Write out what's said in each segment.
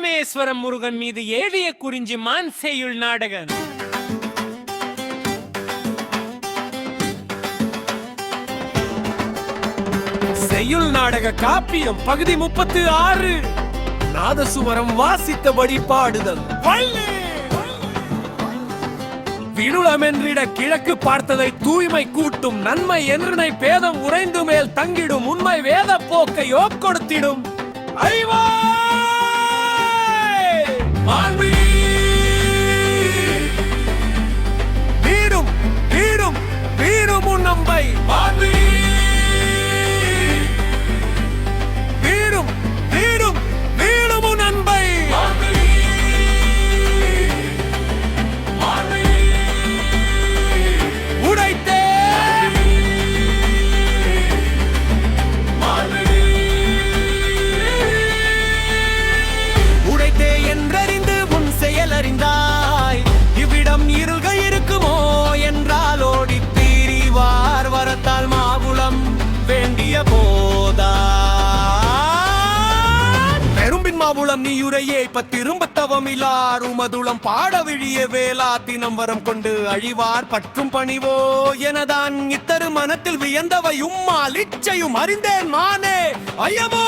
ராமேஸ்வரம் முருகன் மீது ஏவிய குறிஞ்சி மான் செய்யுள் நாடகம். செய்யுள் நாடக காப்பியம் பகுதி 36. நாதசுவரம் வாசித்தபடி பாடுதல். விழுளமென்றிட கிழக்கு பார்த்ததை தூய்மை கூட்டும் நன்மை என்றனை பேதம் உறைந்து மேல் தங்கிடும் உண்மை வேத போக்கை ஓக்கொடுத்திடும் வீடும் வீடும் வீடும் உன்னம்பை வீடும் வீடும் வீடும் உன்னம்பை உடைத்தே உடைத்தே என்றறிந்து உன் செயலறிந்தாய். இவ்விடம் இருக இருக்குமோ என்றால் ஓடி தீரிவார் வரத்தால் மாவுளம் வேண்டிய போதா பெரும்பின் மாவுளம் நீயுரையே திரும்ப தவமிலார் உமதுளம் பாட விழிய வேளா தினம் வரம் கொண்டு அழிவார் பற்றும் பணிவோ எனதான் இத்தரு மனத்தில் வியந்தவை உம்மால் இச்சையும் அறிந்தேன் நானே ஐயமோ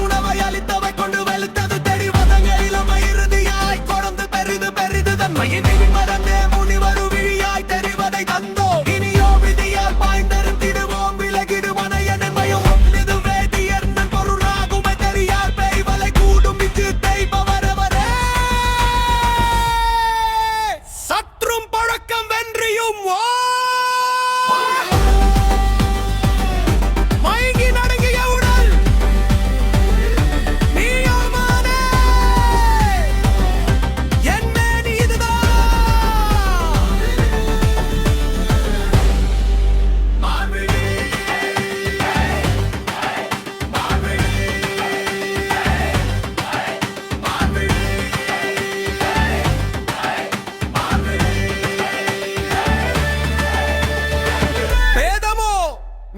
உணவை அளித்தவை கொண்டு வெளுத்தது தெரிவதங்கள் இளமை இறுதியாய் கொண்டு பெரிது பெரிது தன்மையை மறந்தே முனிவரு விழியாய் தெரிவதை தந்தோ இனியோ விதியால் பாய்ந்தெருந்திடுவோம் விலகிடுவன என்பையும் இது வேதியர் பொருளாகுமே தெரியார் பெய்வலை கூடும் இது தெய்பவரவரே சற்றும் பழக்கம் வென்றியும்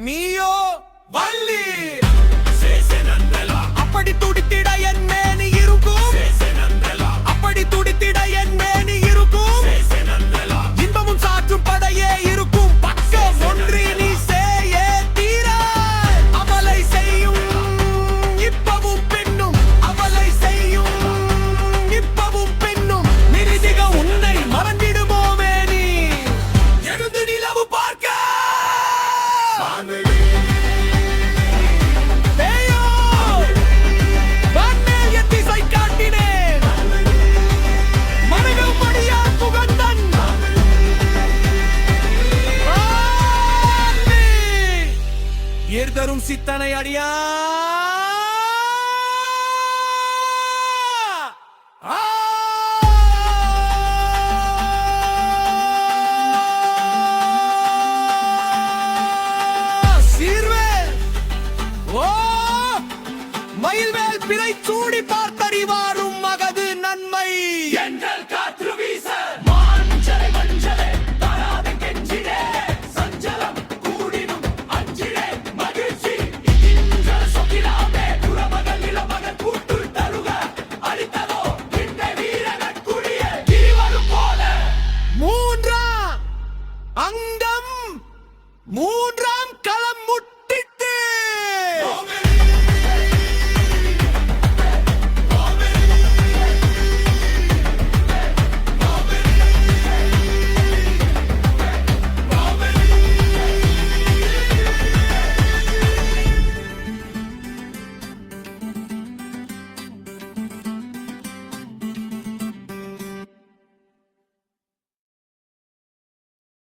நீயோ வள்ளி அப்படி துடித்திட என் மேனி இருக்கும் அப்படி துடித்திட என் மேனி இருக்கும் இன்பமும் சாற்றும் படையே இருக்கும் பக்கம் ஒன்றி நீ செய்ய தீர அவளை செய்யும் இப்பவும் பின்னும் அவளை செய்யும் இப்பவும் பின்னும் நிரிதிக உன்னை மறந்திடுமோமே நீ எழுந்து நிலவு பார்க்க ஏர்தரும் சித்தனை அடியா சீர்வேல் ஓ மயில்வேல் பிறை சூடி பார்த்தறிவாரும்